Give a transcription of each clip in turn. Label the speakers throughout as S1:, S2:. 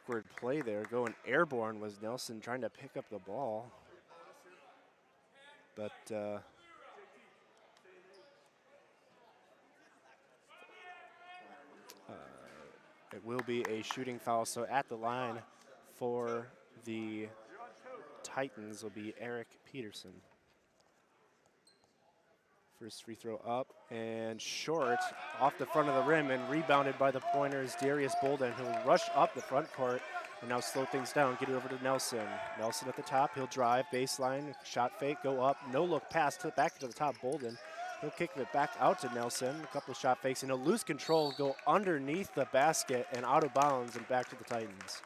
S1: awkward play there. Going airborne was Nelson trying to pick up the ball. But it will be a shooting foul. So at the line for the Titans will be Eric Peterson. First free throw up and short off the front of the rim and rebounded by the Pointers' Darius Bolden, who'll rush up the front court and now slow things down, get it over to Nelson. Nelson at the top, he'll drive, baseline, shot fake, go up, no look pass to back to the top, Bolden. He'll kick it back out to Nelson, a couple of shot fakes, and he'll lose control, go underneath the basket and out of bounds and back to the Titans.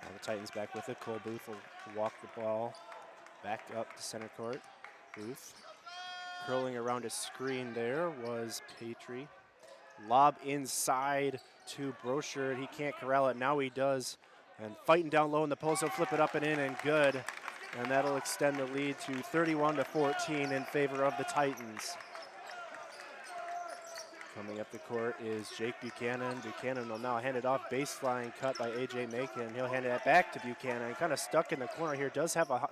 S1: Now the Titans back with it. Cole Booth will walk the ball back up to center court. Booth curling around a screen there was Patry. Lob inside to Brochard. He can't corral it. Now he does. And fighting down low in the post, he'll flip it up and in and good. And that'll extend the lead to 31-14 in favor of the Titans. Coming up the court is Jake Buchanan. Buchanan will now hand it off. Baseline cut by A.J. Macon. He'll hand it back to Buchanan. Kind of stuck in the corner here. Does have a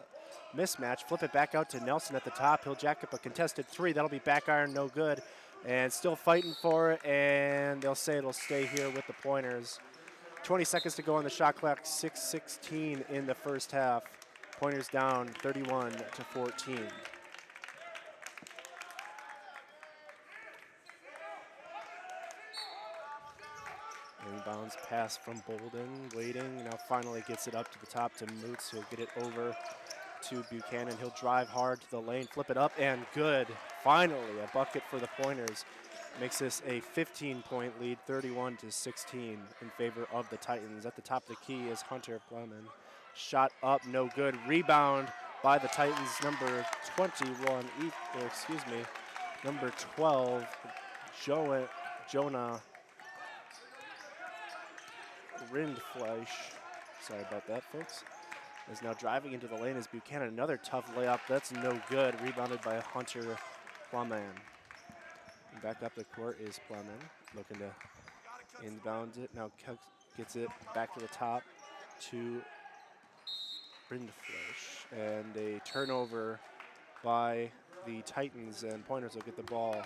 S1: mismatch. Flip it back out to Nelson at the top. He'll jack up a contested three. That'll be back iron, no good. And still fighting for it, and they'll say it'll stay here with the Pointers. 20 seconds to go on the shot clock. 6:16 in the first half. Pointers down 31-14. Inbounds pass from Bolden, waiting, now finally gets it up to the top to Moots. He'll get it over to Buchanan. He'll drive hard to the lane, flip it up, and good. Finally, a bucket for the Pointers. Makes this a 15-point lead, 31-16 in favor of the Titans. At the top of the key is Hunter Plemon. Shot up, no good. Rebound by the Titans, number 21, number 12, Jonah Rindfleisch, sorry about that, folks, is now driving into the lane as Buchanan. Another tough layup. That's no good. Rebounded by Hunter Plemon. Back up the court is Plemon, looking to inbound it. Now gets it back to the top to Rindfleisch. And a turnover by the Titans, and Pointers will get the ball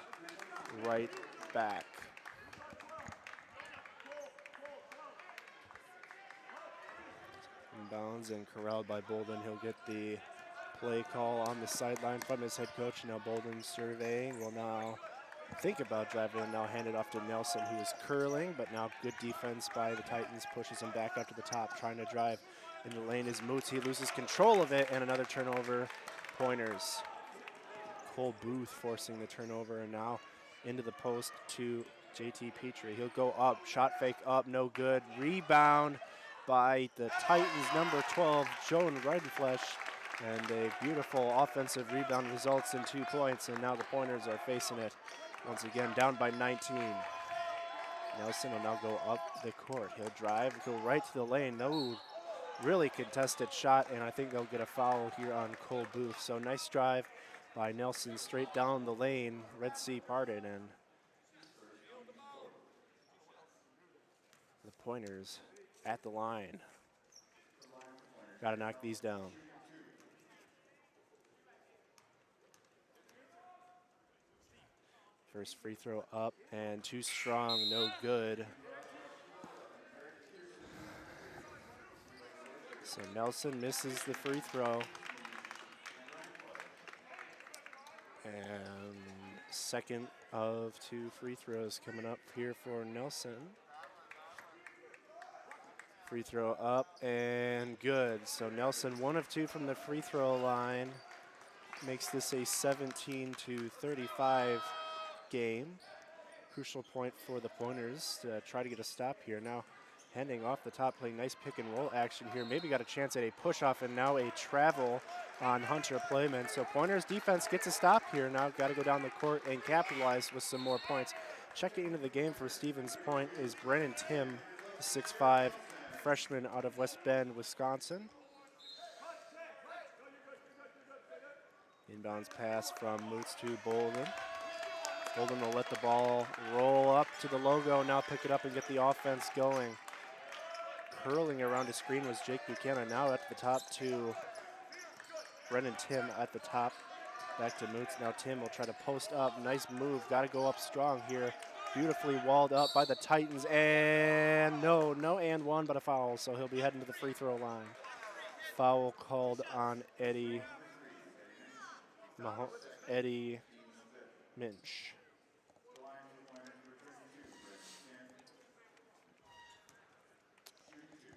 S1: right back. Inbounds and corralled by Bolden. He'll get the play call on the sideline from his head coach. Now Bolden surveying, will now think about driving and now hand it off to Nelson, who is curling, but now good defense by the Titans, pushes him back up to the top, trying to drive in the lane is Moots. He loses control of it, and another turnover, Pointers. Cole Booth forcing the turnover, and now into the post to JT Petrie. He'll go up, shot fake up, no good. Rebound by the Titans, number 12, Joan Rindfleisch, and a beautiful offensive rebound results in 2 points, and now the Pointers are facing it once again, down by 19. Nelson will now go up the court. He'll drive, go right to the lane. No really contested shot, and I think they'll get a foul here on Cole Booth. So nice drive by Nelson straight down the lane. Red Sea parted, and the Pointers at the line. Got to knock these down. First free throw up and too strong, no good. So Nelson misses the free throw. And second of 2 free throws coming up here for Nelson. Free throw up and good. So Nelson 1 of 2 from the free throw line. Makes this a 17-35 game. Crucial point for the Pointers to try to get a stop here. Now handing off the top, playing nice pick and roll action here. Maybe got a chance at a push off, and now a travel on Hunter Plemon. So Pointers defense gets a stop here. Now got to go down the court and capitalize with some more points. Checking into the game for Stevens Point is Brennan Tim, 6'5", freshman out of West Bend, Wisconsin. Inbounds pass from Moots to Bolden. Bolden will let the ball roll up to the logo, now pick it up and get the offense going. Curling around his screen was Jake Buchanan, now at the top to Brennan Tim at the top. Back to Moots, now Tim will try to post up, nice move, gotta go up strong here. Beautifully walled up by the Titans, and no and one, but a foul, so he'll be heading to the free throw line. Foul called on Eddie Minch.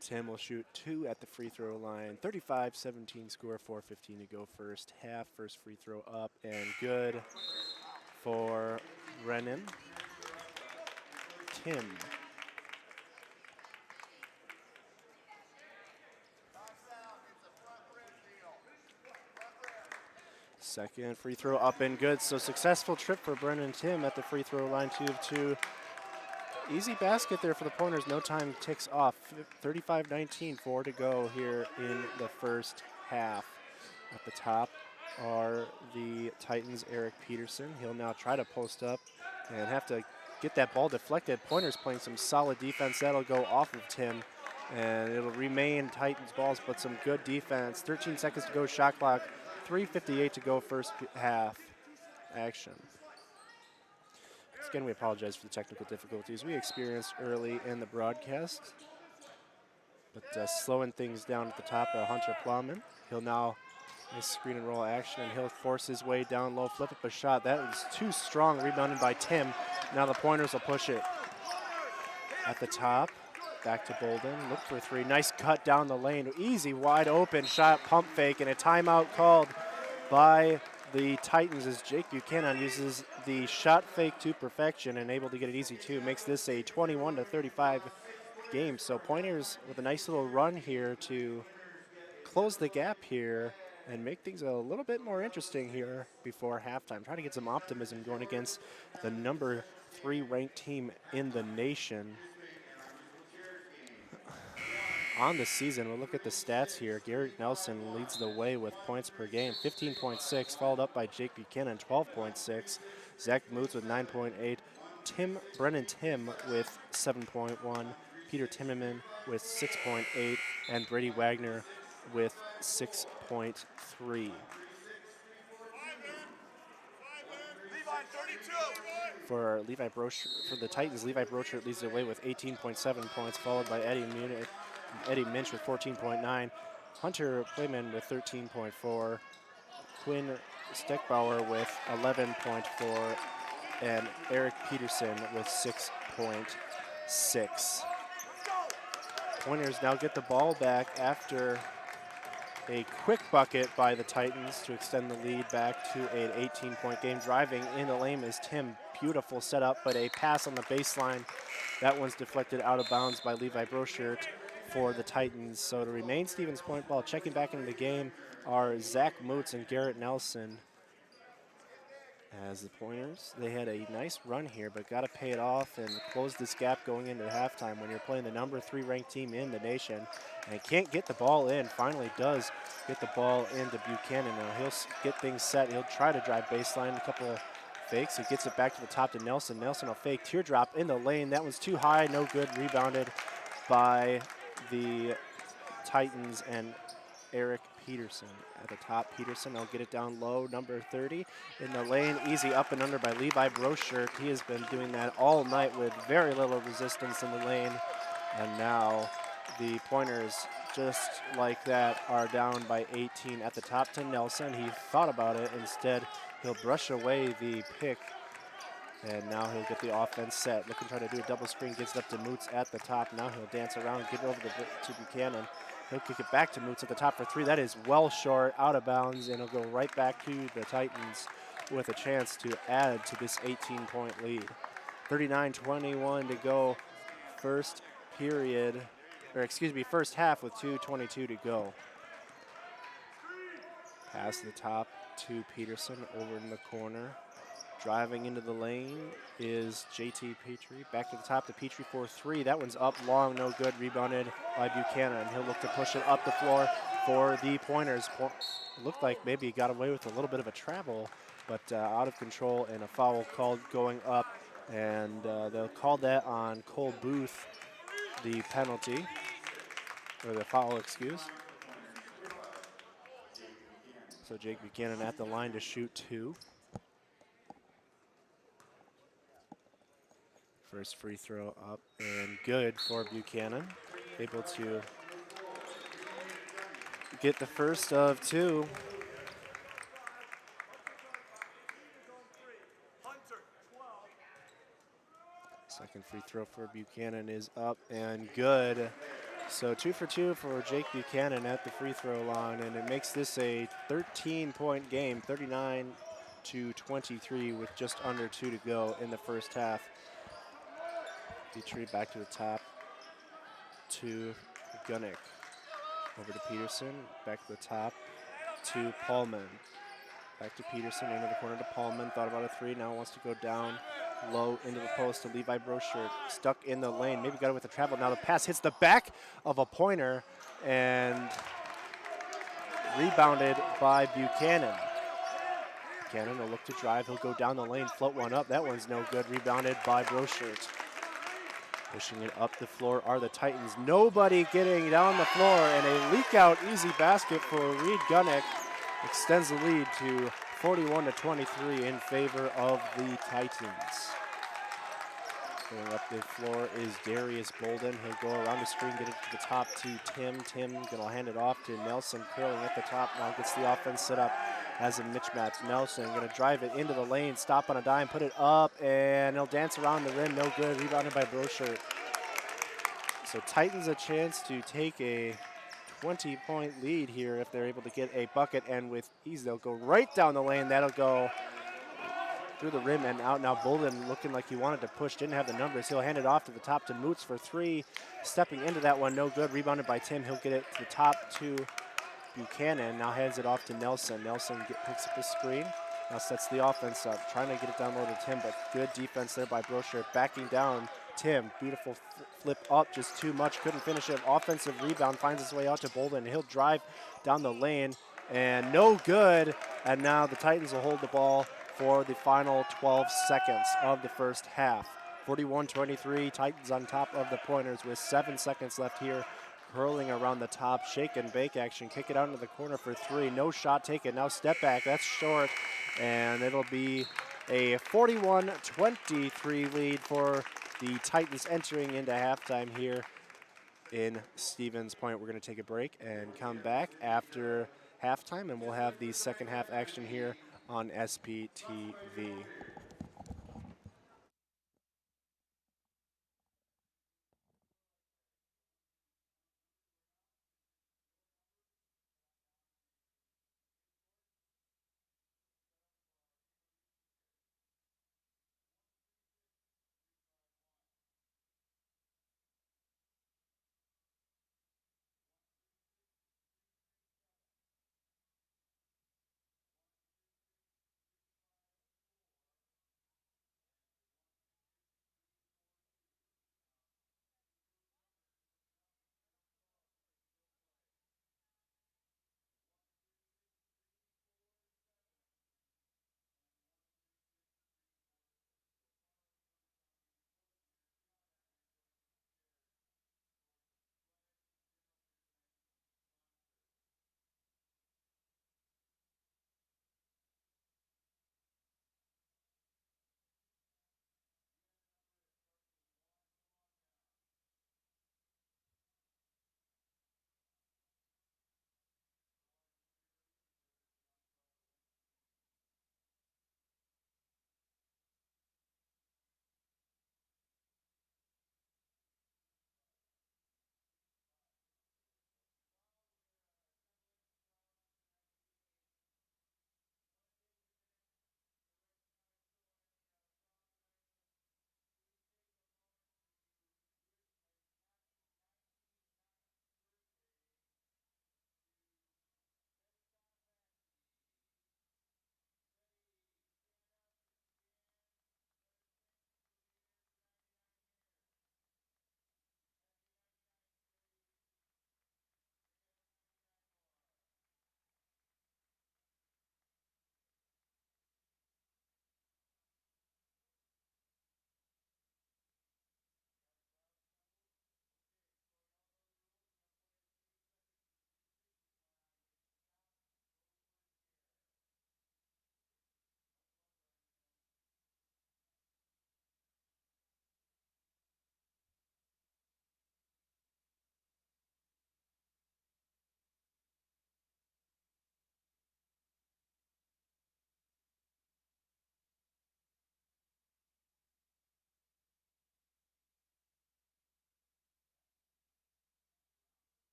S1: Tim will shoot 2 at the free throw line. 35-17 score, 4:15 to go first half. First free throw up and good for Brennan. Tim. Second free throw up and good. So successful trip for Brennan Tim at the free throw line, 2 of 2. Easy basket there for the Pointers. No time ticks off. 35-19, 4 to go here in the first half. At the top are the Titans' Eric Peterson. He'll now try to post up and have to get that ball deflected. Pointers playing some solid defense. That'll go off of Tim, and it'll remain Titans balls, but some good defense. 13 seconds to go, shot clock. 3:58 to go first half action. Again, we apologize for the technical difficulties we experienced early in the broadcast. But slowing things down at the top are Hunter Plowman. He'll now nice screen and roll action, and he'll force his way down low, flip up a shot. That was too strong, rebounded by Tim. Now the Pointers will push it. At the top, back to Bolden, look for 3. Nice cut down the lane, easy, wide open shot, pump fake, and a timeout called by the Titans as Jake Buchanan uses the shot fake to perfection and able to get it easy too. Makes this a 21-35 game. So Pointers with a nice little run here to close the gap here and make things a little bit more interesting here before halftime. Trying to get some optimism going against the number 3 ranked team in the nation. On the season, we'll look at the stats here. Garrett Nelson leads the way with points per game, 15.6, followed up by Jake Buchanan, 12.6. Zach Moots with 9.8. Brennan Tim with 7.1. Peter Timmerman with 6.8. And Brady Wagner with 6.3. For Levi Brochert, for the Titans, Levi Brochert leads the way with 18.7 points, followed by Eddie Minch with 14.9, Hunter Playman with 13.4, Quinn Steckbauer with 11.4, and Eric Peterson with 6.6. Pointers now get the ball back after a quick bucket by the Titans to extend the lead back to an 18-point game. Driving in the lane is Tim. Beautiful setup, but a pass on the baseline. That one's deflected out of bounds by Levi Brochert for the Titans. So to remain Stevens point ball, checking back into the game are Zach Moots and Garrett Nelson. As the Pointers, they had a nice run here, but got to pay it off and close this gap going into halftime when you're playing the number 3 ranked team in the nation and can't get the ball in. Finally does get the ball into Buchanan. Now he'll get things set. He'll try to drive baseline, a couple of fakes. He gets it back to the top to Nelson. Nelson will fake teardrop in the lane. That was too high, no good. Rebounded by the Titans and Eric Peterson at the top. Peterson will get it down low, number 30 in the lane. Easy up and under by Levi Brochert. He has been doing that all night with very little resistance in the lane. And now the Pointers, just like that, are down by 18 at the top to Nelson. He thought about it. Instead, he'll brush away the pick. And now he'll get the offense set. Looking, trying to do a double screen, gets it up to Moots at the top. Now he'll dance around, get it over to Buchanan. He'll kick it back to Moots at the top for 3. That is well short, out of bounds, and it'll go right back to the Titans with a chance to add to this 18-point lead. 39-21 to go first period, or excuse me, first half with 2:22 to go. Pass to the top to Peterson over in the corner. Driving into the lane is JT Petrie. Back to the top to Petrie for 3. That one's up long, no good. Rebounded by Buchanan. He'll look to push it up the floor for the Pointers. Looked like maybe he got away with a little bit of a travel but out of control and a foul called going up. And they'll call that on Cole Booth, the penalty, or the foul, excuse. So Jake Buchanan at the line to shoot 2. First free throw up and good for Buchanan. Able to get the first of 2. Second free throw for Buchanan is up and good. So 2 for 2 for Jake Buchanan at the free throw line, and it makes this a 13-point game, 39-23 with just under 2 to go in the first half. Petrie back to the top to Gunnick. Over to Peterson, back to the top to Paulman. Back to Peterson, into the corner to Paulman, thought about a 3, now wants to go down low into the post to Levi Brochert. Stuck in the lane, maybe got it with the travel. Now the pass hits the back of a pointer and rebounded by Buchanan. Buchanan will look to drive, he'll go down the lane, float one up. That one's no good, rebounded by Brochert. Pushing it up the floor are the Titans. Nobody getting down the floor, and a leak out easy basket for Reed Gunnick extends the lead to 41-23 in favor of the Titans. Going up the floor is Darius Bolden. He'll go around the screen, get it to the top to Tim. Tim gonna hand it off to Nelson, curling at the top. Now gets the offense set up as a mismatch. Nelson gonna drive it into the lane, stop on a dime, put it up, and he'll dance around the rim. No good, rebounded by Brochert. So Titans a chance to take a 20-point lead here if they're able to get a bucket, and with ease they'll go right down the lane. That'll go through the rim and out. Now Bolden looking like he wanted to push, didn't have the numbers. He'll hand it off to the top to Moots for 3. Stepping into that one, no good. Rebounded by Tim. He'll get it to the top to Buchanan. Now hands it off to Nelson. Nelson picks up the screen. Now sets the offense up, trying to get it down low to Tim, but good defense there by Brochert. Backing down Tim, beautiful flip up, just too much, couldn't finish it. Offensive rebound finds its way out to Bolden. He'll drive down the lane and no good. And now the Titans will hold the ball for the final 12 seconds of the first half. 41-23, Titans on top of the Pointers with 7 seconds left here. Curling around the top, shake and bake action, kick it out into the corner for 3. No shot taken, now step back, that's short. And it'll be a 41-23 lead for the Titans entering into halftime here in Stevens Point. We're going to take a break and come back after halftime, and we'll have the second half action here on SPTV.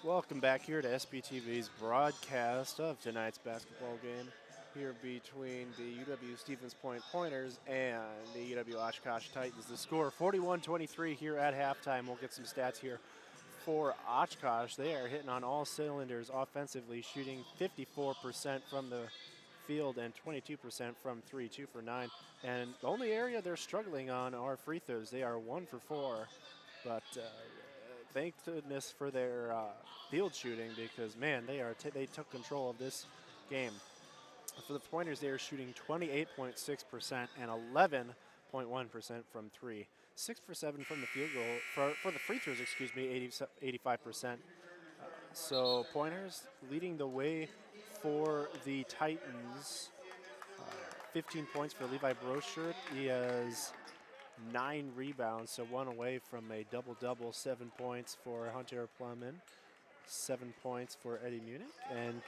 S1: Welcome back here to SBTV's broadcast of tonight's basketball game here between the UW-Stevens Point Pointers and the UW-Oshkosh Titans. The score 41-23 here at halftime. We'll get some stats here for Oshkosh. They are hitting on all cylinders offensively, shooting 54% from the field and 22% from three, 2 for 9. And the only area they're struggling on are free throws. They are 1 for 4, but thank goodness for their field shooting, because man, they took control of this game. For the Pointers, they are shooting 28.6% and 11.1% from three. 6 for 7 from the field goal, for the free throws, 85%. So Pointers leading the way for the Titans. 15 points for Levi Broschert. He has 9 rebounds, so 1 away from a double-double. 7 points for Hunter Plumman, 7 points for Eddie Munich, and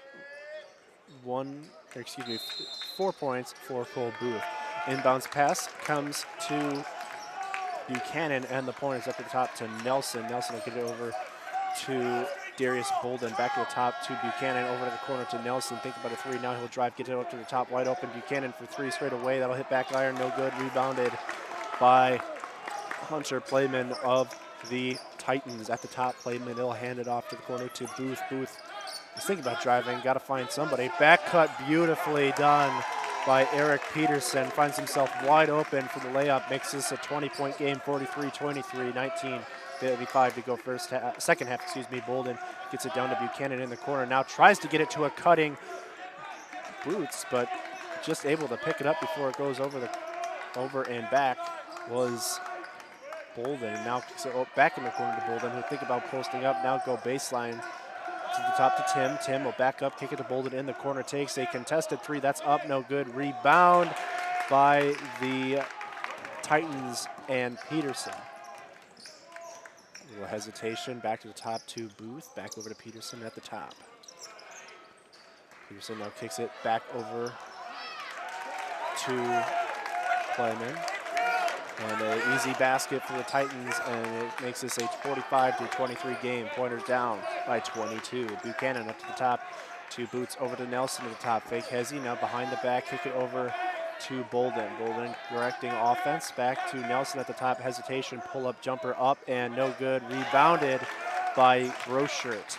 S1: 4 points for Cole Booth. Inbounds pass comes to Buchanan, and the Pointers up at the top to Nelson. Nelson will get it over to Darius Bolden. Back to the top to Buchanan, over to the corner to Nelson. Think about a three. Now he'll drive, get it up to the top, wide open. Buchanan for 3 straight away. That'll hit back iron, no good. Rebounded by Hunter Playman of the Titans. At the top, Playman, he'll hand it off to the corner to Booth. Booth is thinking about driving, got to find somebody. Back cut, beautifully done by Eric Peterson. Finds himself wide open for the layup. Makes this a 20-point game, 43-23, 19:55 to go second half. Bolden gets it down to Buchanan in the corner. Now tries to get it to a cutting Boots, but just able to pick it up before it goes over and back was Bolden. And now back in the corner to Bolden, who'll think about posting up. Now go baseline to the top to Tim. Tim will back up, kick it to Bolden in the corner. Takes a contested 3. That's up, no good. Rebound by the Titans and Peterson. A little hesitation, back to the top to Booth, back over to Peterson at the top. Peterson now kicks it back over to Playman. And an easy basket for the Titans, and it makes this a 45-23 game. Pointers down by 22. Buchanan up to the top to Boots, over to Nelson at the top. Fake Hezzy, now behind the back, kick it over to Bolden. Bolden directing offense, back to Nelson at the top. Hesitation, pull-up jumper up, and no good. Rebounded by Broschert.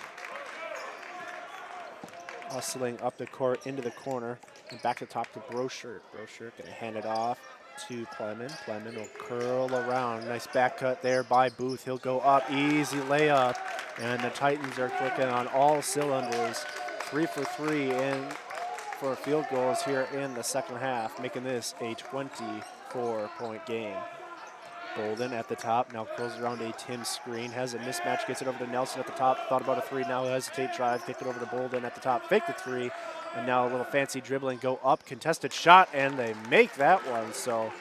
S1: Hustling up the court into the corner, and back to the top to Broschert. Broschert gonna hand it off to Plemon. Plemon will curl around. Nice back cut there by Booth. He'll go up, easy layup, and the Titans are clicking on all cylinders. 3 for 3 in for field goals here in the second half, making this a 24-point game. Bolden at the top, now curls around a Tim screen, has a mismatch, gets it over to Nelson at the top, thought about a 3, now hesitate, drive, kick it over to Bolden at the top, fake the 3, and now a little fancy dribbling, go up, contested shot, and they make that one. So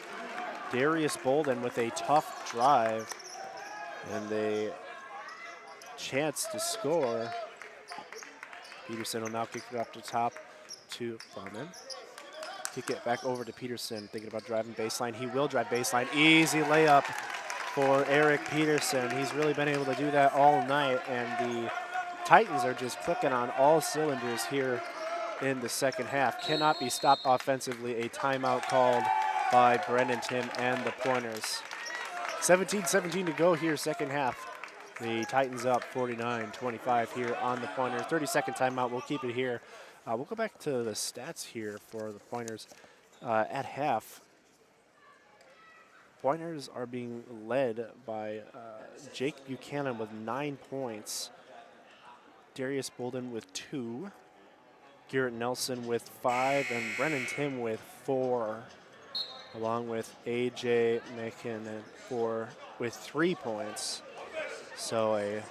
S1: Darius Bolden with a tough drive and a chance to score. Peterson will now kick it up to top to Furman. Kick it back over to Peterson, thinking about driving baseline. He will drive baseline. Easy layup for Eric Peterson. He's really been able to do that all night, and the Titans are just clicking on all cylinders here in the second half. Cannot be stopped offensively. A timeout called by Brendan Tim and the Pointers. 17-17 to go here, second half. The Titans up 49-25 here on the Pointers. 30-second timeout. We'll keep it here. We'll go back to the stats here for the Pointers. At half, Pointers are being led by Jake Buchanan with 9 points, Darius Bolden with 2, Garrett Nelson with 5, and Brennan Tim with 4, along with AJ McKinnon with 3 points. So a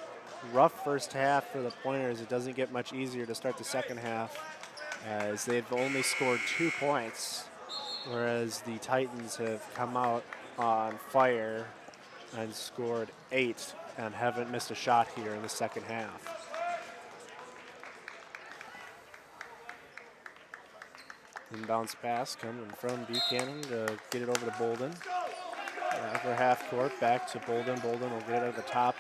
S1: rough first half for the Pointers. It doesn't get much easier to start the second half, as they've only scored 2 points, whereas the Titans have come out on fire and scored 8 and haven't missed a shot here in the second half. Inbounds pass coming from Buchanan to get it over to Bolden. Over half court, back to Bolden. Bolden will get it at the top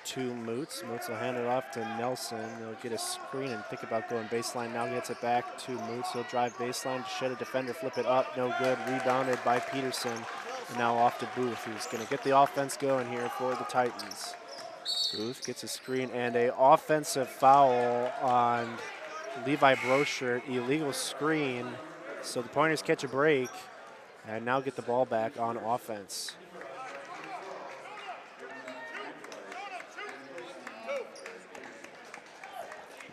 S1: to Moots. Moots will hand it off to Nelson. He'll get a screen and think about going baseline. Now gets it back to Moots. He'll drive baseline to shed a defender, flip it up. No good. Rebounded by Peterson. And now off to Booth, who's going to get the offense going here for the Titans. Booth gets a screen and a offensive foul on Levi Brochert. Illegal screen. So the Pointers catch a break and now get the ball back on offense.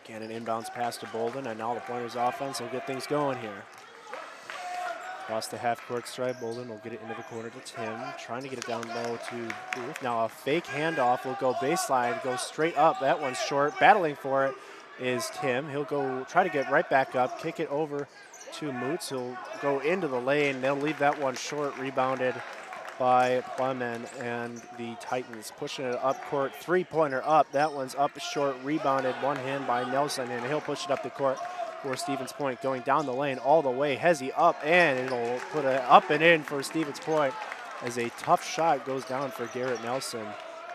S1: Again, an inbounds pass to Bolden, and now the Pointers offense will get things going here. Across the half-court stripe, Bolden will get it into the corner to Tim, trying to get it down low to Booth. Now a fake handoff will go baseline, go straight up. That one's short. Battling for it is Tim. He'll go try to get right back up, kick it over to Moots. He'll go into the lane. They'll leave that one short, rebounded by Clement, and the Titans pushing it up court. Three-pointer up. That one's up short, rebounded, one hand by Nelson, and he'll push it up the court for Stevens Point. Going down the lane all the way. Hezzy up, and it'll put it up and in for Stevens Point as a tough shot goes down for Garrett Nelson.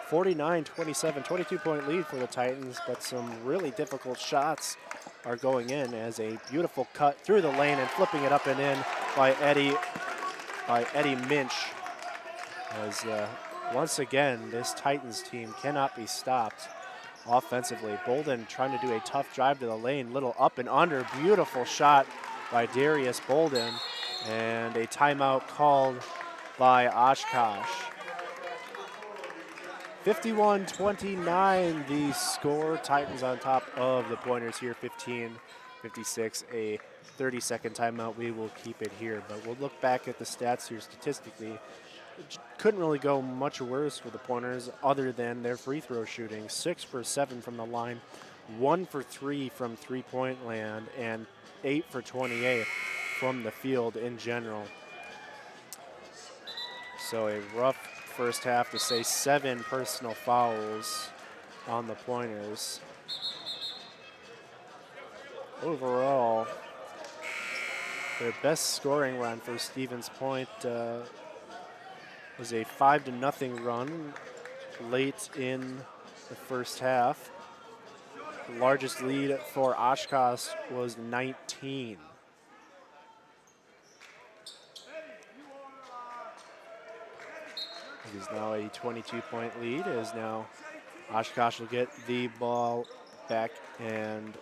S1: 49-27, 22-point lead for the Titans, but some really difficult shots are going in as a beautiful cut through the lane and flipping it up and in by Eddie Minch. As once again, this Titans team cannot be stopped offensively. Bolden trying to do a tough drive to the lane, little up and under, beautiful shot by Darius Bolden, and a timeout called by Oshkosh. 51-29 the score. Titans on top of the Pointers here, 15-56, a 30-second timeout. We will keep it here, but we'll look back at the stats here statistically. Couldn't really go much worse for the Pointers other than their free throw shooting. 6 for 7 from the line, 1 for 3 from three-point land, and 8 for 28 from the field in general. So a rough first half, to say. 7 personal fouls on the Pointers. Overall, their best scoring run for Stevens Point was a 5-0 run late in the first half. The largest lead for Oshkosh was 19. It is now a 22-point lead, as now Oshkosh will get the ball back, and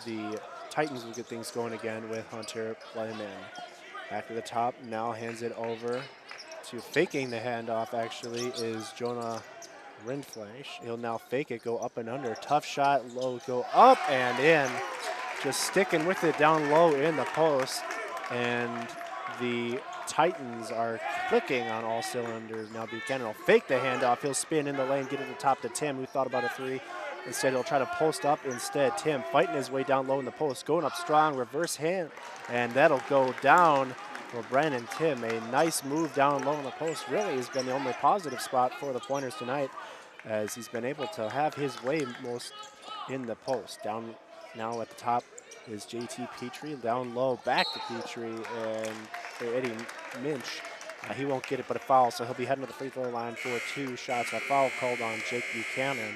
S1: the Titans will get things going again with Hunter Playman. Back to the top, now hands it over to, faking the handoff actually, is Jonah Rindfleisch. He'll now fake it, go up and under. Tough shot, low, go up and in. Just sticking with it down low in the post, and the Titans are clicking on all cylinders. Now Buchanan will fake the handoff. He'll spin in the lane, get it to the top to Tim, who thought about a three. Instead, he'll try to post up instead. Tim fighting his way down low in the post, going up strong, reverse hand, and that'll go down for Brandon Tim. A nice move down low in the post. Really has been the only positive spot for the Pointers tonight, as he's been able to have his way most in the post. Down now at the top is JT Petrie. Down low, back to Petrie, and Eddie Minch. He won't get it, but a foul, so he'll be heading to the free throw line for 2 shots. A foul called on Jake Buchanan,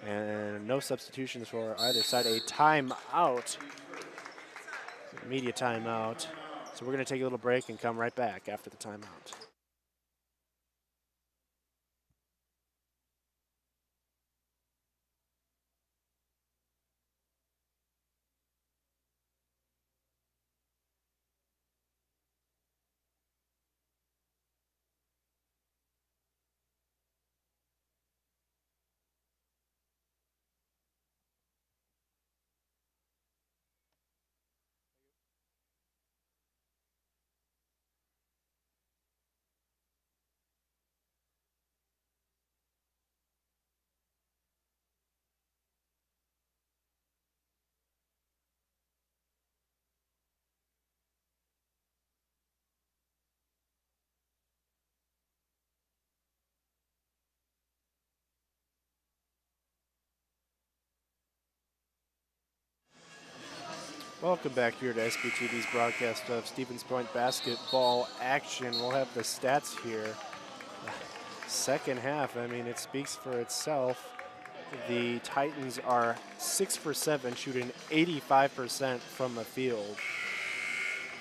S1: and no substitutions for either side. A timeout, media timeout. So we're going to take a little break and come right back after the timeout. Welcome back here to SBTV's broadcast of Stevens Point basketball action. We'll have the stats here. Second half, I mean, it speaks for itself. the Titans are 6 for 7, shooting 85% from the field.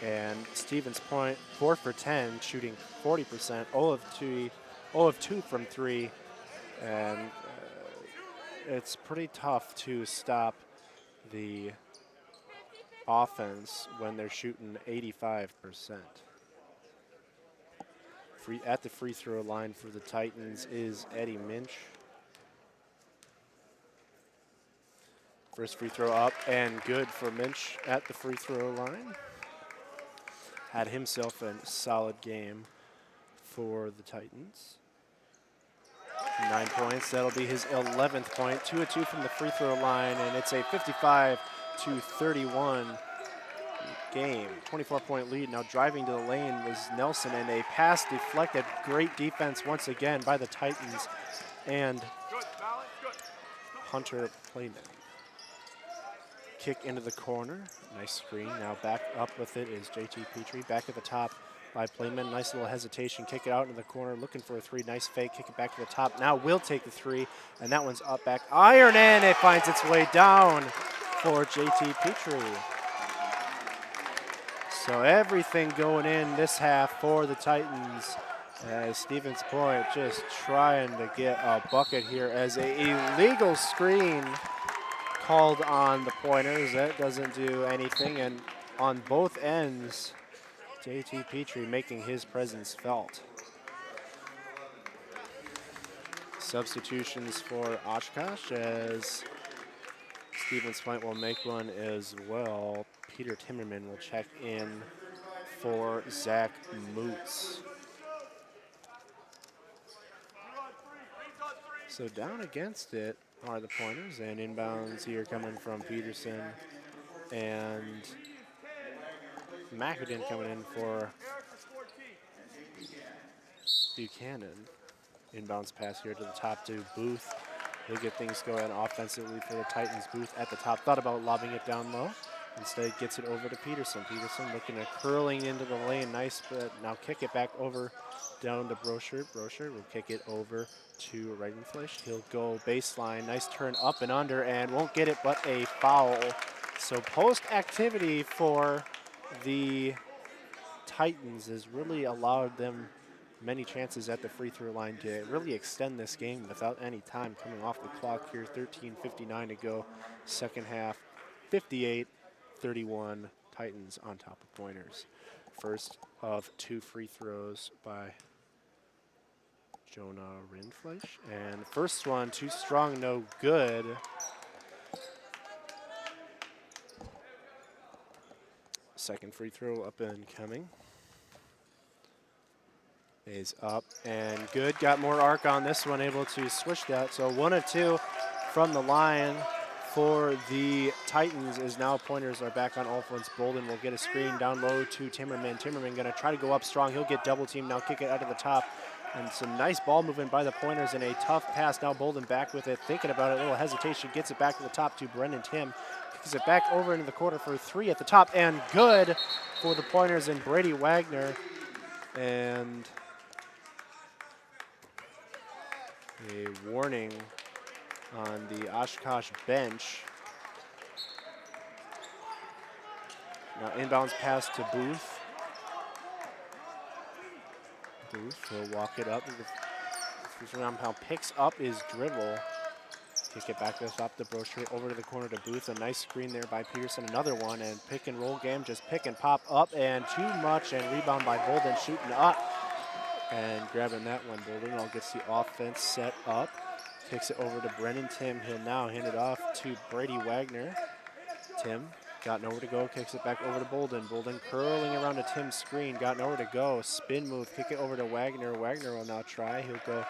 S1: And Stevens Point, 4 for 10, shooting 40%, 0 of 2 from 3. And it's pretty tough to stop the offense when they're shooting 85%. At the free throw line for the Titans is Eddie Minch. First free throw up and good for Minch at the free throw line. Had himself a solid game for the Titans. 9 points, that'll be his 11th point. 2 of 2 from the free throw line, and it's a 55-31 game. 24-point lead. Now driving to the lane was Nelson, and a pass deflected. Great defense once again by the Titans and Hunter Playman. Kick into the corner. Nice screen. Now back up with it is JT Petrie. Back at the top by Playman. Nice little hesitation. Kick it out into the corner. Looking for a three. Nice fake. Kick it back to the top. Now will take the three. And that one's up back. Iron in. It finds its way down for JT Petrie. So everything going in this half for the Titans. As Stevens Point just trying to get a bucket here as a illegal screen called on the Pointers. That doesn't do anything, and on both ends, JT Petrie making his presence felt. Substitutions for Oshkosh as Stevens Point will make one as well. Peter Timmerman will check in for Zach Moots. So down against it are the Pointers, and inbounds here coming from Peterson and McAdin coming in for Buchanan. Inbounds pass here to the top to Booth. He'll get things going offensively for the Titans. Booth at the top, thought about lobbing it down low. Instead gets it over to Peterson. Peterson looking at curling into the lane. Nice, but now kick it back over down to Brochert. Brochert will kick it over to Reidenfleisch. He'll go baseline. Nice turn up and under and won't get it, but a foul. So post activity for the Titans has really allowed them many chances at the free throw line to really extend this game without any time coming off the clock here. 13:59 to go, second half. 58-31, Titans on top of Pointers. First of 2 free throws by Jonah Rindfleisch. And first one, too strong, no good. Second free throw up and coming. Is up and good. Got more arc on this one, able to switch that. So 1 of 2 from the line for the Titans is now Pointers are back on offense. Bolden will get a screen down low to Timmerman. Timmerman gonna try to go up strong. He'll get double teamed. Now kick it out of the top. And some nice ball movement by the Pointers and a tough pass. Now Bolden back with it, thinking about it, a little hesitation. Gets it back to the top to Brendan Tim. Kicks it back over into the corner for 3 at the top and good for the Pointers and Brady Wagner. And a warning on the Oshkosh bench. Now inbounds pass to Booth. Booth will walk it up. Now picks up his dribble. Kick it back to the top to Brochert, over to the corner to Booth. A nice screen there by Peterson. Another one, and pick and roll game. Just pick and pop up, and too much, and rebound by Bolden, shooting up. And grabbing that one, Bolden all gets the offense set up. Kicks it over to Brennan Tim. He'll now hand it off to Brady Wagner. Tim got nowhere to go, kicks it back over to Bolden. Bolden curling around to Tim's screen, got nowhere to go. Spin move, kick it over to Wagner. Wagner will now try. He'll go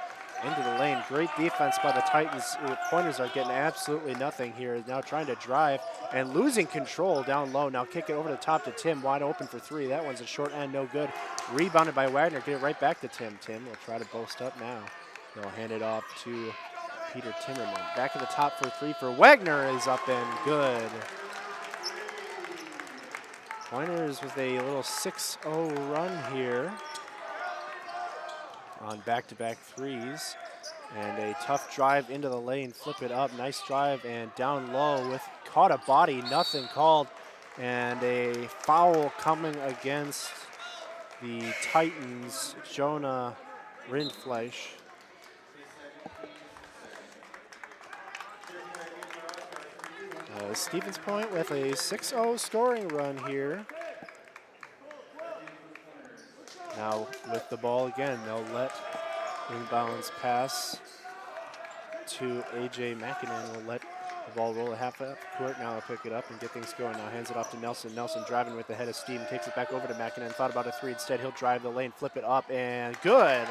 S1: into the lane. Great defense by the Titans. Pointers are getting absolutely nothing here. Now trying to drive and losing control down low. Now kick it over the top to Tim, wide open for 3. That one's a short end, no good. Rebounded by Wagner, get it right back to Tim. Tim will try to boast up now. They'll hand it off to Peter Timmerman. Back at the top for 3 for Wagner is up and good. Pointers with a little 6-0 run here on back-to-back threes. And a tough drive into the lane, flip it up, nice drive, and down low with caught a body, nothing called, and a foul coming against the Titans, Jonah Rindfleisch. Stevens Point with a 6-0 scoring run here. Now with the ball again, they'll let inbounds pass to A.J. McKinnon. Will let the ball roll a half up court. Now he'll pick it up and get things going. Now hands it off to Nelson. Nelson driving with the head of steam, takes it back over to McKinnon. Thought about a three. Instead, he'll drive the lane, flip it up, and good.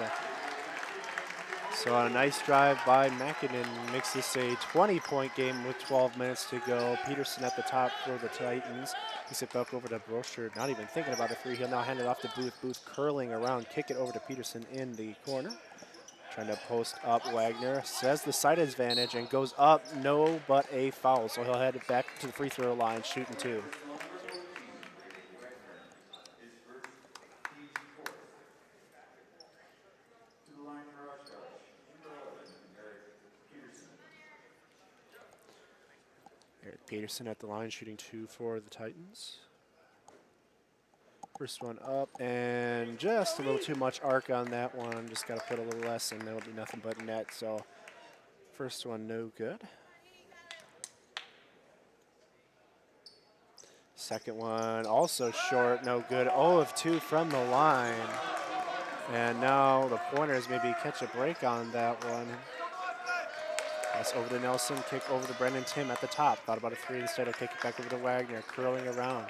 S1: So a nice drive by McKinnon makes this a 20-point game with 12 minutes to go. Peterson at the top for the Titans. He's it back over to Brocher, not even thinking about a three. He'll now hand it off to Booth. Booth curling around, kick it over to Peterson in the corner. Trying to post up Wagner, says the side advantage and goes up, no but a foul. So he'll head it back to the free throw line, shooting two. Eric Peterson at the line, shooting two for the Titans. First one up, and just a little too much arc on that one. Just got to put a little less, and that'll be nothing but net. So first one, no good. Second one, also short, no good. 0 of 2 from the line. And now the Pointers maybe catch a break on that one. Pass over to Nelson, kick over to Brendan Tim at the top. Thought about a three, instead he'll kick it back over to Wagner, curling around.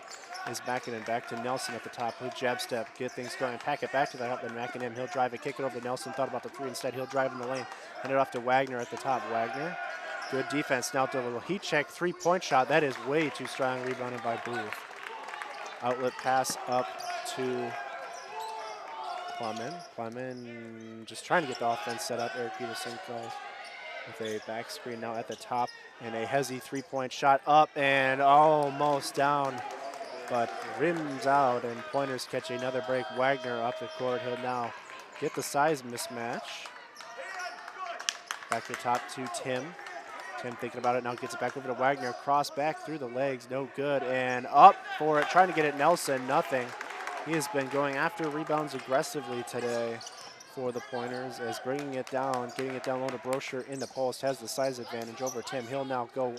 S1: Is McKinnon back to Nelson at the top with jab step, get things going, pack it back to the top, then McKinnon, he'll drive it, kick it over to Nelson, thought about the three, instead he'll drive in the lane, hand it off to Wagner at the top. Wagner, good defense, now to a little heat check, three-point shot, that is way too strong, rebounded by Booth. Outlet pass up to Plumman. Plumman just trying to get the offense set up. Eric Peterson calls with a back screen now at the top, and a hezzy three-point shot up and almost down, but rims out, and Pointers catch another break. Wagner up the court. He'll now get the size mismatch. Back to the top to Tim. Tim thinking about it now, gets it back over to Wagner. Cross back through the legs, no good, and up for it, trying to get it Nelson, nothing. He has been going after rebounds aggressively today for the Pointers, as bringing it down, getting it down low to Brocher in the post, has the size advantage over Tim. He'll now go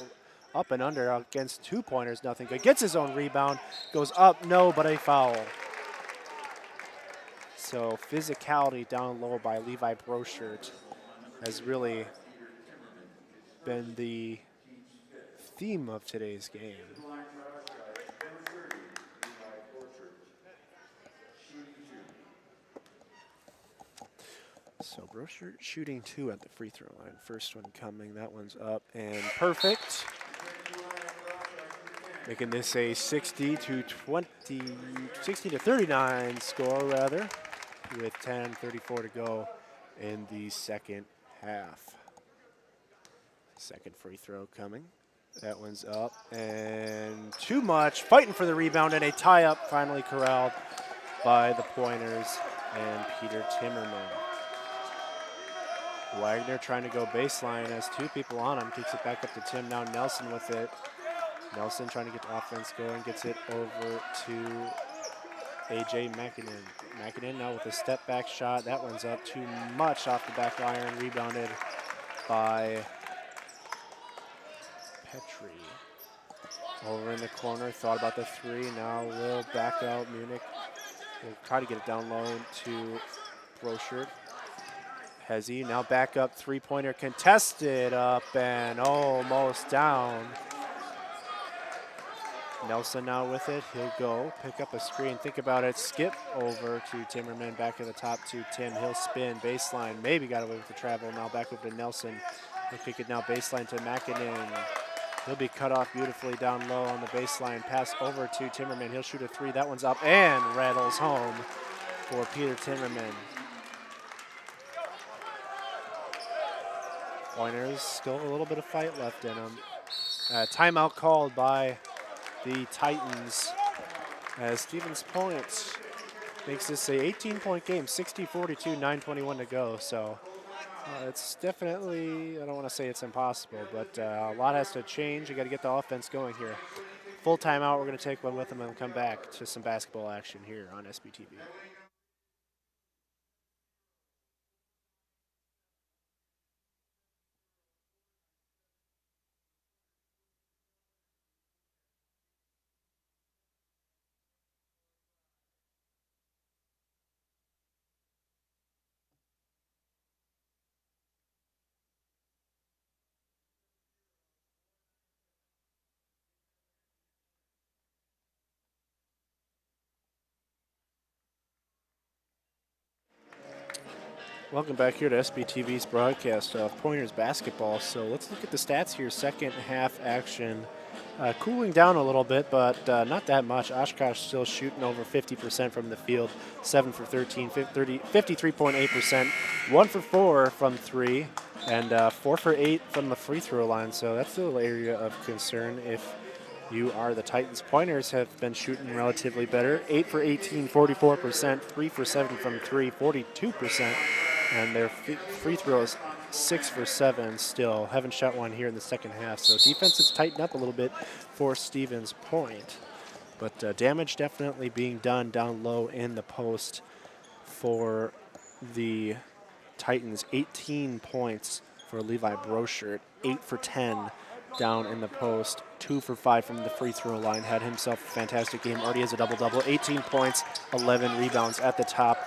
S1: up and under against 2 Pointers, nothing good. Gets his own rebound, goes up, no, but a foul. So physicality down low by Levi Brocher has really been the theme of today's game. So Brocher shooting two at the free throw line. First one coming, that one's up and perfect. Making this a 60 to 39 score rather, with 10:34 to go in the second half. Second free throw coming. That one's up and too much. Fighting for the rebound, and a tie up finally corralled by the Pointers and Peter Timmerman. Wagner trying to go baseline, has 2 people on him, kicks it back up to Tim. Now Nelson with it. Nelson trying to get the offense going, gets it over to A.J. McKinnon. McKinnon now with a step back shot. That one's up too much off the back iron, rebounded by Petrie. Over in the corner, thought about the three, now will back out. Munich will try to get it down low to Brocher. Hezzy now back up, three-pointer contested up and almost down. Nelson now with it, he'll go, pick up a screen, think about it, skip over to Timmerman, back at the top to Tim, he'll spin, baseline, maybe got away with the travel, now back over to Nelson. He'll kick it now baseline to McKinnon. He'll be cut off beautifully down low on the baseline, pass over to Timmerman, he'll shoot a three, that one's up and rattles home for Peter Timmerman. Pointers, still a little bit of fight left in them. Timeout called by the Titans as Stevens Point makes this a 18-point game, 60-42, 9:21 to go. So It's definitely, I don't want to say it's impossible, but a lot has to change. You got to get the offense going here. Full timeout. We're going to take one with them and come back to some basketball action here on SBTV. Welcome back here to SBTV's broadcast of Pointers basketball. So let's look at the stats here. Second half action. Cooling down a little bit, but not that much. Oshkosh still shooting over 50% from the field. 7 for 13, 53.8%. 1 for 4 from 3, and 4 for 8 from the free throw line. So that's a little area of concern if you are the Titans. Pointers have been shooting relatively better. 8 for 18, 44%. 3 for 7 from 3, 42%. And their free throws, 6 for 7 still. Haven't shot one here in the second half. So defense has tightened up a little bit for Stevens Point. But damage definitely being done down low in the post for the Titans. 18 points for Levi Brochert. 8 for 10 down in the post. 2 for 5 from the free throw line. Had himself a fantastic game. Already has a double-double. 18 points, 11 rebounds at the top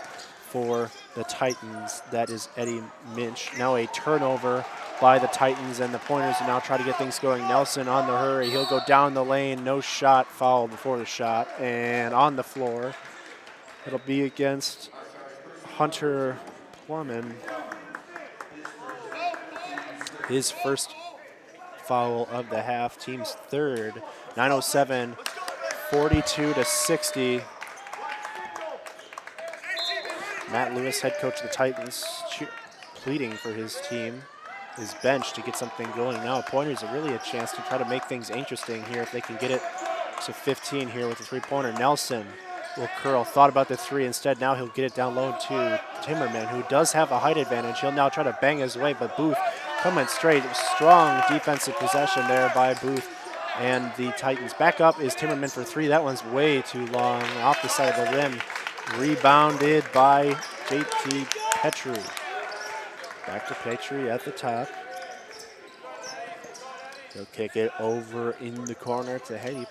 S1: for the Titans. That is Eddie Minch. Now a turnover by the Titans, and the Pointers will now try to get things going. Nelson on the hurry. He'll go down the lane. No shot, foul before the shot, and on the floor. It'll be against Hunter Plumman. His first foul of the half, team's third. 9:07, 42-60. Matt Lewis, head coach of the Titans, pleading for his team, his bench, to get something going. Now Pointers are really a chance to try to make things interesting here if they can get it to 15 here with the three-pointer. Nelson will curl. Thought about the three. Instead, now he'll get it down low to Timmerman, who does have a height advantage. He'll now try to bang his way, but Booth coming straight. Strong defensive possession there by Booth. And the Titans. Back up is Timmerman for three. That one's way too long. Off the side of the rim. Rebounded by JT Petrie. Back to Petrie at the top. He'll kick it over in the corner to Eddie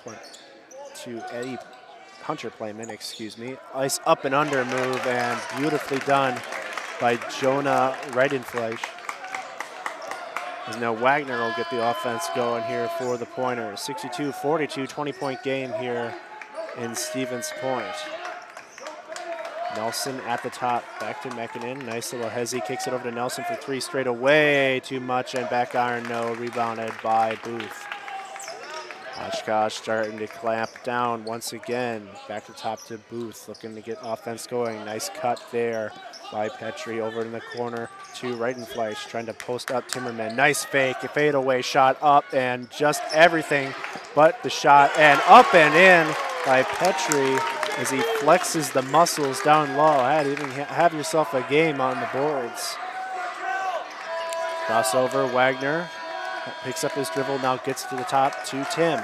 S1: Hunter Playman, excuse me. Ice up and under move, and beautifully done by Jonah Reidenfleisch. And now Wagner will get the offense going here for the Pointers. 62-42, 20-point game here in Stevens Point. Nelson at the top, back to Mekinen. Nice little hezzy, kicks it over to Nelson for three straight away. Too much, and back iron, no. Rebounded by Booth. Oshkosh starting to clamp down once again. Back to top to Booth, looking to get offense going. Nice cut there by Petrie over in the corner to Reidenfleisch, trying to post up Timmerman. Nice fake, a fadeaway shot up, and just everything but the shot, and up and in by Petrie as he flexes the muscles down low. Have yourself a game on the boards. Crossover, Wagner picks up his dribble, now gets to the top to Tim.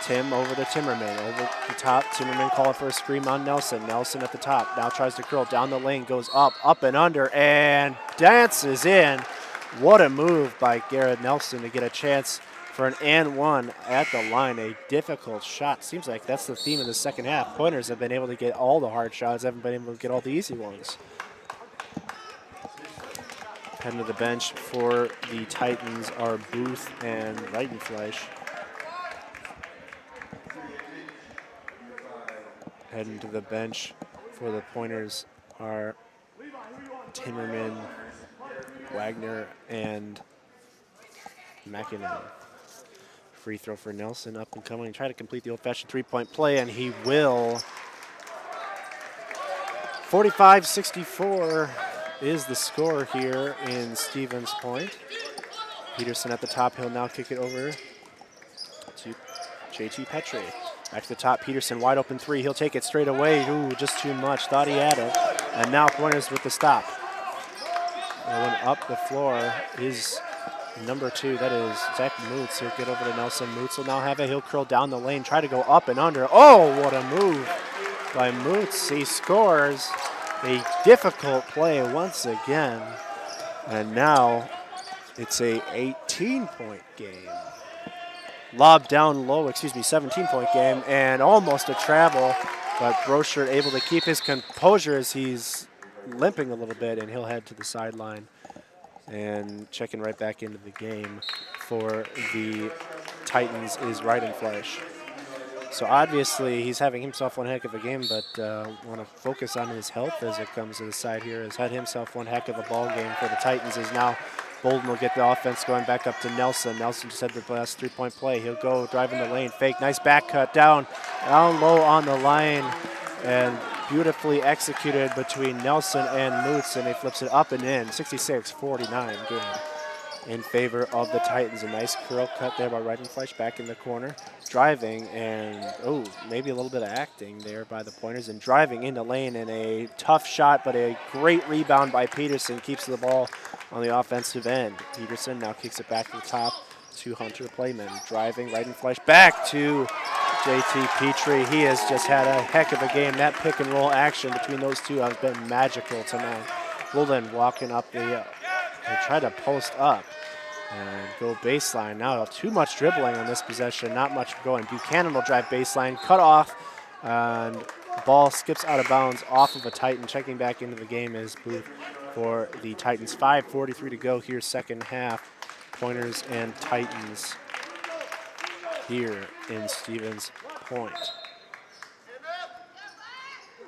S1: Tim over to Timmerman, over the top. Timmerman calling for a screen on Nelson. Nelson at the top, now tries to curl down the lane, goes up and under, and dances in. What a move by Garrett Nelson to get a chance for an and one at the line. A difficult shot. Seems like that's the theme of the second half. Pointers have been able to get all the hard shots, haven't been able to get all the easy ones. Heading to the bench for the Titans are Booth and Reidenfleisch. Heading to the bench for the Pointers are Timmerman, Wagner, and Mekinen. Free throw for Nelson, up and coming. Try to complete the old-fashioned three-point play, and he will. 45-64 is the score here in Stevens Point. Peterson at the top. He'll now kick it over to JT Petrie. Back to the top, Peterson, wide open three. He'll take it straight away. Ooh, just too much. Thought he had it. And now Pointers with the stop. Going up the floor is number 2, that is Zach Moots. He'll get over to Nelson. Moots will now have it. He'll curl down the lane, try to go up and under. Oh, what a move by Moots. He scores a difficult play once again. And now it's a 18-point game. Lob down low, 17-point game, and almost a travel. But Brochert able to keep his composure as he's limping a little bit, and he'll head to the sideline. And checking right back into the game for the Titans is Ryden Fleisch. So obviously he's having himself one heck of a game, but want to focus on his health as it comes to the side here. Has had himself one heck of a ball game for the Titans. Is now Bolden will get the offense going back up to Nelson. Nelson just had the last 3-point play. He'll go driving the lane, fake, nice back cut down low on the line, and beautifully executed between Nelson and Moots, and he flips it up and in. 66-49 game in favor of the Titans. A nice curl cut there by Ryden Fleisch back in the corner. Driving and, oh, maybe a little bit of acting there by the Pointers, and driving into lane, and a tough shot, but a great rebound by Peterson. Keeps the ball on the offensive end. Peterson now kicks it back to the top to Hunter Playman. Driving, Ryden Fleisch back to JT Petrie. He has just had a heck of a game. That pick and roll action between those two has been magical tonight. Bolden walking up the they try to post up and go baseline. Now too much dribbling on this possession, not much going. Buchanan will drive baseline, cut off, and ball skips out of bounds off of a Titan. Checking back into the game is Booth for the Titans. 5:43 to go here, second half. Pointers and Titans here in Stevens Point.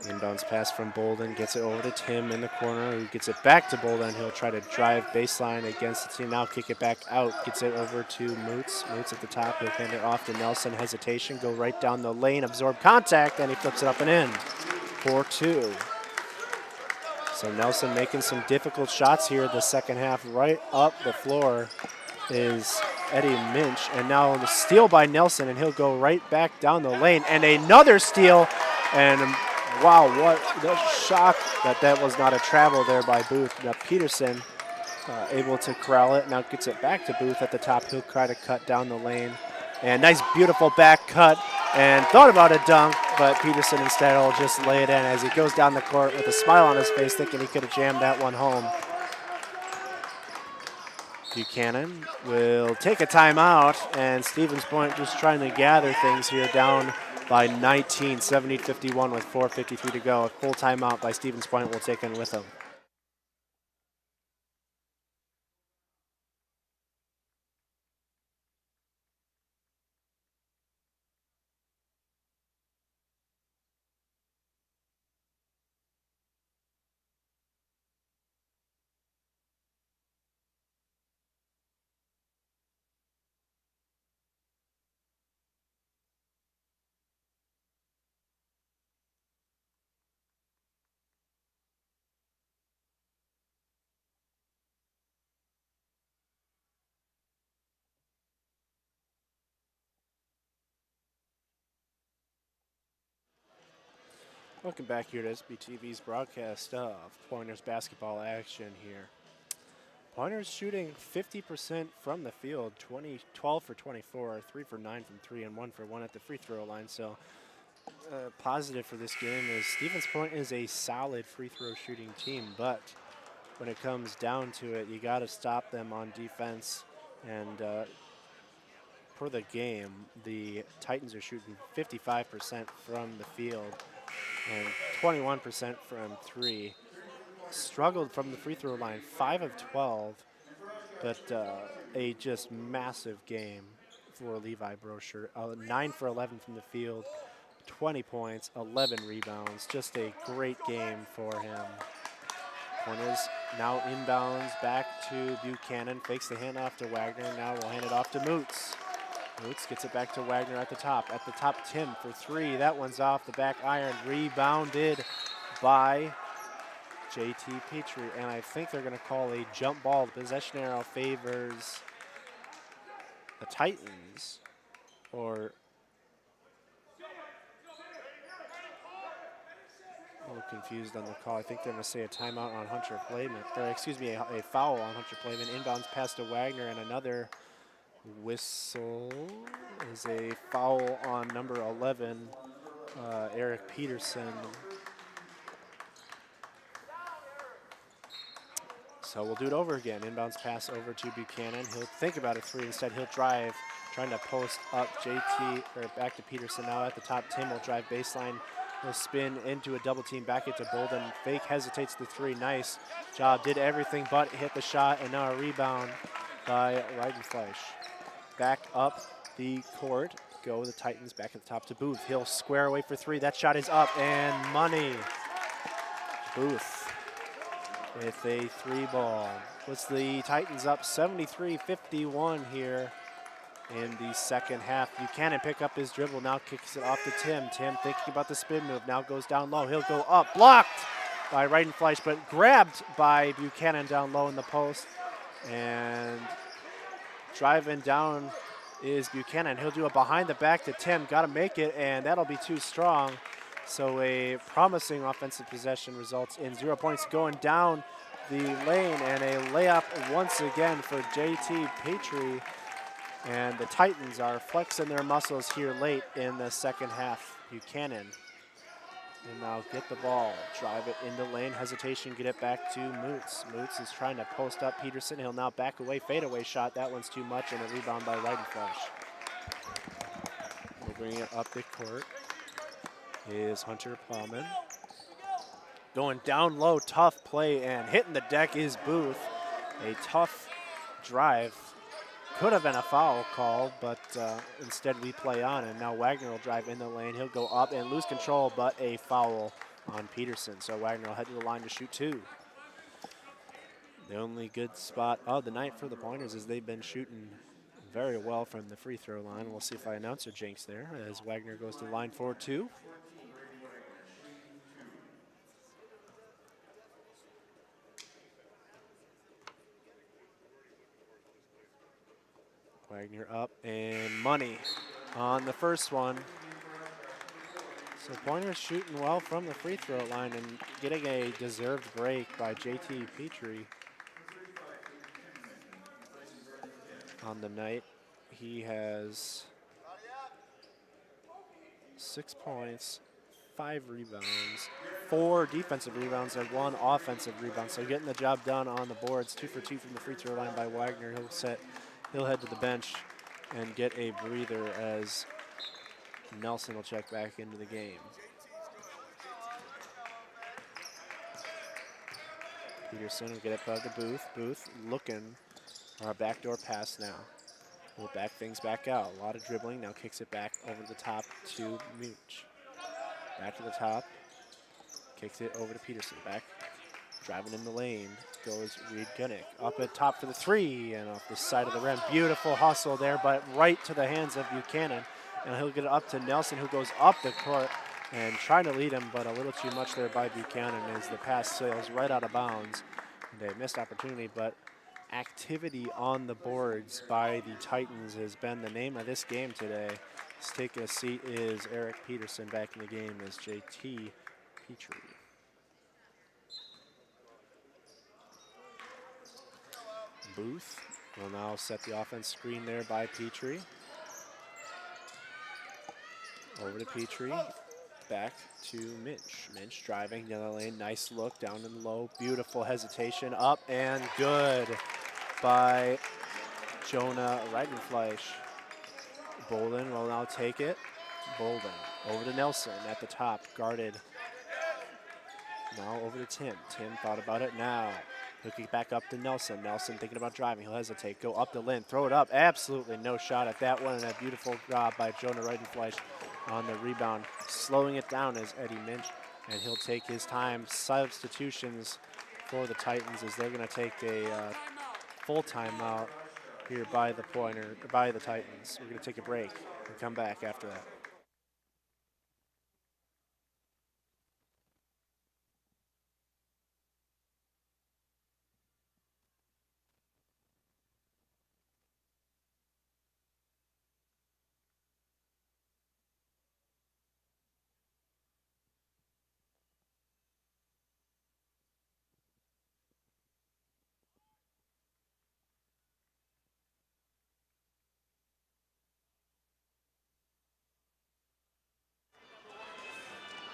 S1: Inbounds pass from Bolden, gets it over to Tim in the corner, who gets it back to Bolden. He'll try to drive baseline against the team. Now kick it back out, gets it over to Moots. Moots at the top, he'll hand it off to Nelson. Hesitation, go right down the lane, absorb contact, and he flips it up and in. 4-2. So Nelson making some difficult shots here the second half. Right up the floor is Eddie Minch, and now the steal by Nelson, and he'll go right back down the lane, and another steal, and wow, what the shock that was not a travel there by Booth. Now Peterson able to corral it, now gets it back to Booth at the top. He'll try to cut down the lane, and nice beautiful back cut, and thought about a dunk, but Peterson instead will just lay it in as he goes down the court with a smile on his face, thinking he could have jammed that one home. Buchanan will take a timeout, and Stevens Point just trying to gather things here, down by 19, 70-51 with 4:53 to go. A full timeout by Stevens Point will take in with them. Welcome back here to SBTV's broadcast of Pointers basketball action here. Pointers shooting 50% from the field, 12 for 24, 3 for 9 from 3, and 1 for 1 at the free throw line. So positive for this game is Stevens Point is a solid free throw shooting team, but when it comes down to it, you got to stop them on defense. And for the game, the Titans are shooting 55% from the field and 21% from 3. Struggled from the free throw line, 5 of 12, but a just massive game for Levi Brochert. 9 for 11 from the field, 20 points, 11 rebounds. Just a great game for him. Pointers now inbounds back to Buchanan, fakes the handoff to Wagner. Now we'll hand it off to Moots. Moots gets it back to Wagner at the top. At the top, Tim for 3. That one's off the back iron. Rebounded by JT Petrie. And I think they're going to call a jump ball. The possession arrow favors the Titans. Or little confused on the call. I think they're going to say a timeout on Hunter Playman, or excuse me, a foul on Hunter Playman. Inbounds pass to Wagner, and another whistle is a foul on number 11, Eric Peterson. So we'll do it over again. Inbounds pass over to Buchanan. He'll think about a three. Instead, he'll drive, trying to post up JT, or back to Peterson. Now at the top, Tim will drive baseline. He'll spin into a double team, back it to Bolden. Fake hesitates the three. Nice job. Did everything but hit the shot, and now a rebound by Reidenfleisch. Back up the court. Go the Titans back at the top to Booth. He'll square away for three. That shot is up and money. Booth with a three ball. Puts the Titans up 73-51 here in the second half. Buchanan pick up his dribble, now kicks it off to Tim. Tim thinking about the spin move, now goes down low. He'll go up, blocked by Reidenfleisch, but grabbed by Buchanan down low in the post. And driving down is Buchanan. He'll do a behind the back to Tim, gotta make it, and that'll be too strong. So a promising offensive possession results in 0 points going down the lane, and a layup once again for JT Petrie. And the Titans are flexing their muscles here late in the second half. Buchanan will now get the ball, drive it into lane, hesitation, get it back to Moots. Moots is trying to post up Peterson. He'll now back away, fadeaway shot. That one's too much, and a rebound by Reidenfleisch. We'll bring it up the court is Hunter Plowman. Going down low, tough play, and hitting the deck is Booth. A tough drive. Could have been a foul call, but instead we play on, and now Wagner will drive in the lane. He'll go up and lose control, but a foul on Peterson. So Wagner will head to the line to shoot two. The only good spot of the night for the Pointers is they've been shooting very well from the free throw line. We'll see if I announce or jinx there as Wagner goes to the line for two. Wagner up, and money on the first one. So Pointers shooting well from the free throw line and getting a deserved break by JT Petrie on the night. He has 6 points, 5 rebounds, 4 defensive rebounds, and 1 offensive rebound. So getting the job done on the boards. 2 for 2 from the free throw line by Wagner. He'll head to the bench and get a breather as Nelson will check back into the game. Peterson will get it back to Booth. Booth looking for a backdoor pass now. We'll back things back out. A lot of dribbling, now kicks it back over the top to Mooch. Back to the top, kicks it over to Peterson. Back, driving in the lane, goes Reed Gunnick. Up at top for the three, and off the side of the rim. Beautiful hustle there, but right to the hands of Buchanan. And he'll get it up to Nelson, who goes up the court and trying to lead him, but a little too much there by Buchanan as the pass sails right out of bounds. They missed opportunity, but activity on the boards by the Titans has been the name of this game today. Let's take a seat is Eric Peterson back in the game as JT Petrie. Booth will now set the offense screen there by Petrie. Over to Petrie, back to Minch. Minch driving down the lane, nice look down in low, beautiful hesitation, up and good by Jonah Reidenfleisch. Bolden will now take it. Bolden over to Nelson at the top, guarded. Now over to Tim. Tim thought about it now. Looking back up to Nelson. Nelson thinking about driving. He'll hesitate. Go up the lane. Throw it up. Absolutely no shot at that one. And a beautiful job by Jonah Reidenfleisch on the rebound. Slowing it down is Eddie Minch. And he'll take his time. Substitutions for the Titans as they're going to take a full timeout here by the Titans. We're going to take a break and come back after that.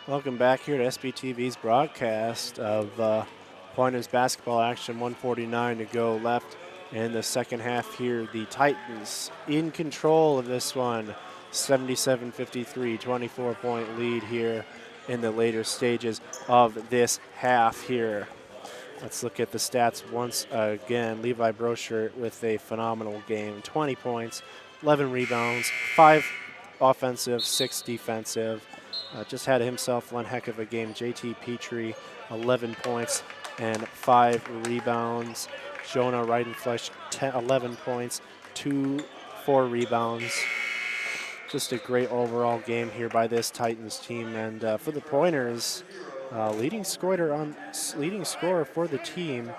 S1: Welcome back here to SBTV's broadcast of Pointers basketball action. 1:49 to go left in the second half here. The Titans in control of this one. 77-53, 24-point lead here in the later stages of this half here. Let's look at the stats once again. Levi Brochert with a phenomenal game. 20 points, 11 rebounds, 5 offensive, 6 defensive. Just had himself one heck of a game. JT Petrie, 11 points and 5 rebounds. Jonah Reidenfleisch, 11 points, 4 rebounds. Just a great overall game here by this Titans team. And for the Pointers, leading scorer for the team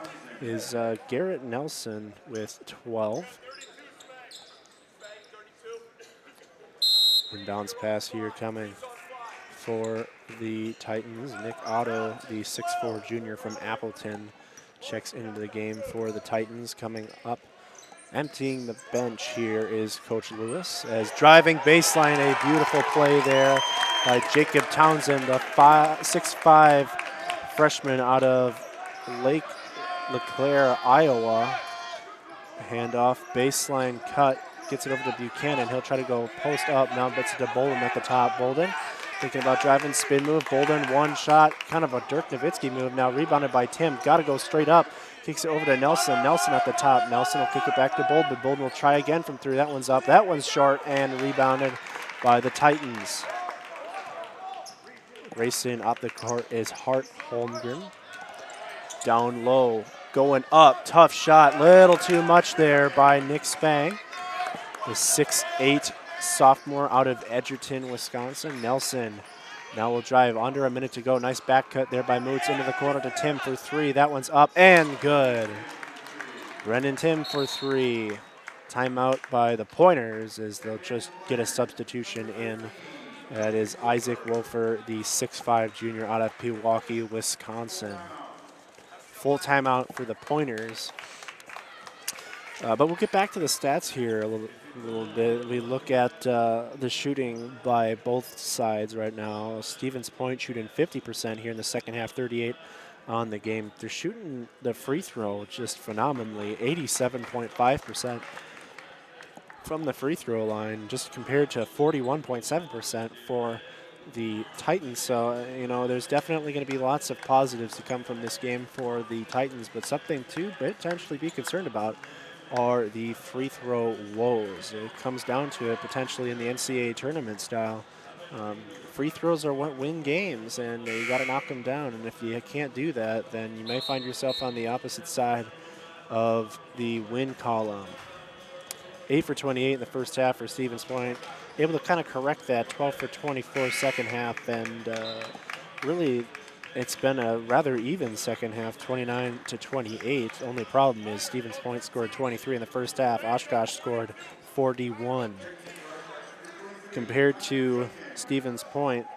S1: is Garrett Nelson with 12. Inbounds pass here coming for the Titans. Nick Otto, the 6'4" junior from Appleton, checks into the game for the Titans. Coming up, emptying the bench here is Coach Lewis. As driving baseline, a beautiful play there by Jacob Townsend, the 6'5" freshman out of Lake LeClaire, Iowa. Handoff, baseline cut, gets it over to Buchanan. He'll try to go post up, now gets it to Bolden at the top. Bolden thinking about driving, spin move. Bolden, one shot, kind of a Dirk Nowitzki move now, rebounded by Tim. Got to go straight up. Kicks it over to Nelson. Nelson at the top. Nelson will kick it back to Bolden. Bolden will try again from 3. That one's up. That one's short and rebounded by the Titans. Racing up the court is Hart Holmgren. Down low, going up. Tough shot. Little too much there by Nick Spang. The 6'8" sophomore out of Edgerton, Wisconsin. Nelson now will drive. Under a minute to go. Nice back cut there by Moots into the corner to Tim for 3. That one's up and good. Brendan Tim for 3. Timeout by the Pointers as they'll just get a substitution in. That is Isaac Wolfer, the 6'5" junior out of Pewaukee, Wisconsin. Full timeout for the Pointers. But we'll get back to the stats here a little bit. We look at the shooting by both sides right now. Stevens Point shooting 50% here in the second half, 38 on the game. They're shooting the free throw just phenomenally, 87.5% from the free throw line, just compared to 41.7% for the Titans. So, you know, there's definitely going to be lots of positives to come from this game for the Titans, but something to potentially be concerned about are the free throw woes. It comes down to it potentially in the NCAA tournament style. Free throws are what win games, and you got to knock them down. And if you can't do that, then you may find yourself on the opposite side of the win column. 8 for 28 in the first half for Stevens Point. Able to kind of correct that, 12 for 24 second half, and really it's been a rather even second half, 29 to 28. Only problem is Stevens Point scored 23 in the first half. Oshkosh scored 41. Compared to Stevens Point,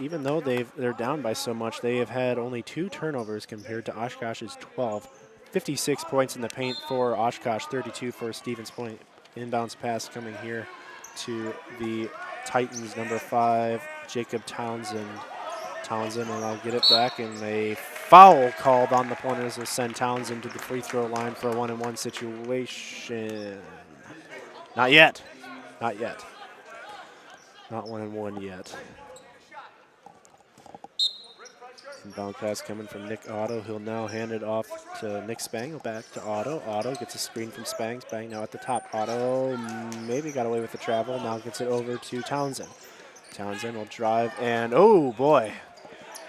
S1: even though they're down by so much, they have had only 2 turnovers compared to Oshkosh's 12. 56 points in the paint for Oshkosh, 32 for Stevens Point. Inbounds pass coming here to the Titans, number 5, Jacob Townsend. And I'll get it back, and a foul called on the Pointers will send Townsend to the free throw line for a 1-on-1 situation. Not yet. Not 1-on-1 yet. Inbound pass coming from Nick Otto. He'll now hand it off to Nick Spang. Back to Otto. Otto gets a screen from Spang. Spang now at the top. Otto maybe got away with the travel. Now gets it over to Townsend. Townsend will drive, and oh boy,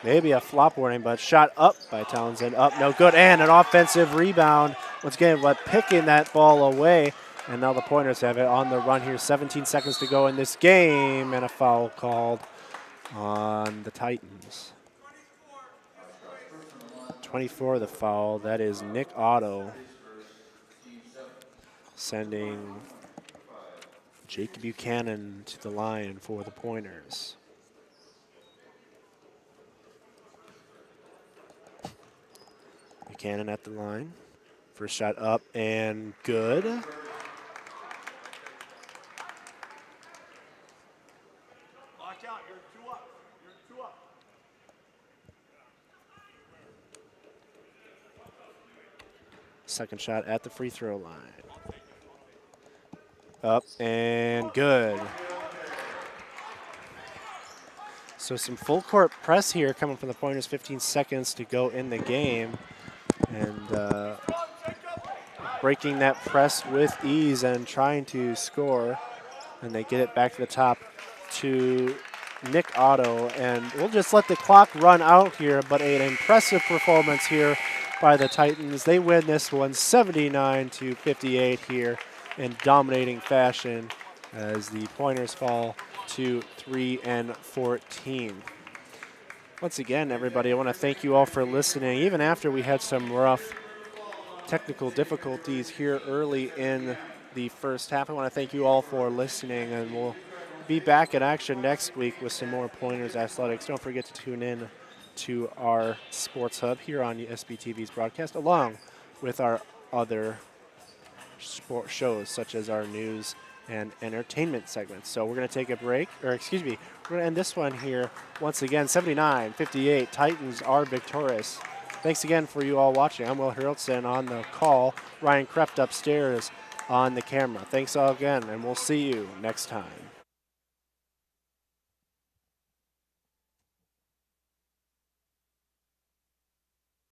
S1: maybe a flop warning, but shot up by Townsend. Up, no good, and an offensive rebound. Once again, but picking that ball away, and now the Pointers have it on the run here. 17 seconds to go in this game, and a foul called on the Titans. 24 the foul. That is Nick Otto sending Jake Buchanan to the line for the Pointers. Buchanan at the line. First shot up and good. Second shot at the free throw line. Up and good. So some full court press here coming from the Pointers. 15 seconds to go in the game. And breaking that press with ease and trying to score. And they get it back to the top to Nick Otto. And we'll just let the clock run out here, but an impressive performance here by the Titans. They win this one 79-58 here in dominating fashion as the Pointers fall to 3-14. Once again, everybody, I want to thank you all for listening. Even after we had some rough technical difficulties here early in the first half, I want to thank you all for listening, and we'll be back in action next week with some more Pointers athletics. Don't forget to tune in to our Sports Hub here on SBTV's broadcast, along with our other sport shows, such as our news and entertainment segments. So we're going to take a break, or excuse me, we're going to end this one here. Once again, 79-58, Titans are victorious. Thanks again for you all watching. I'm Will Haroldson on the call, Ryan Kreft upstairs on the camera. Thanks all again, and we'll see you next time.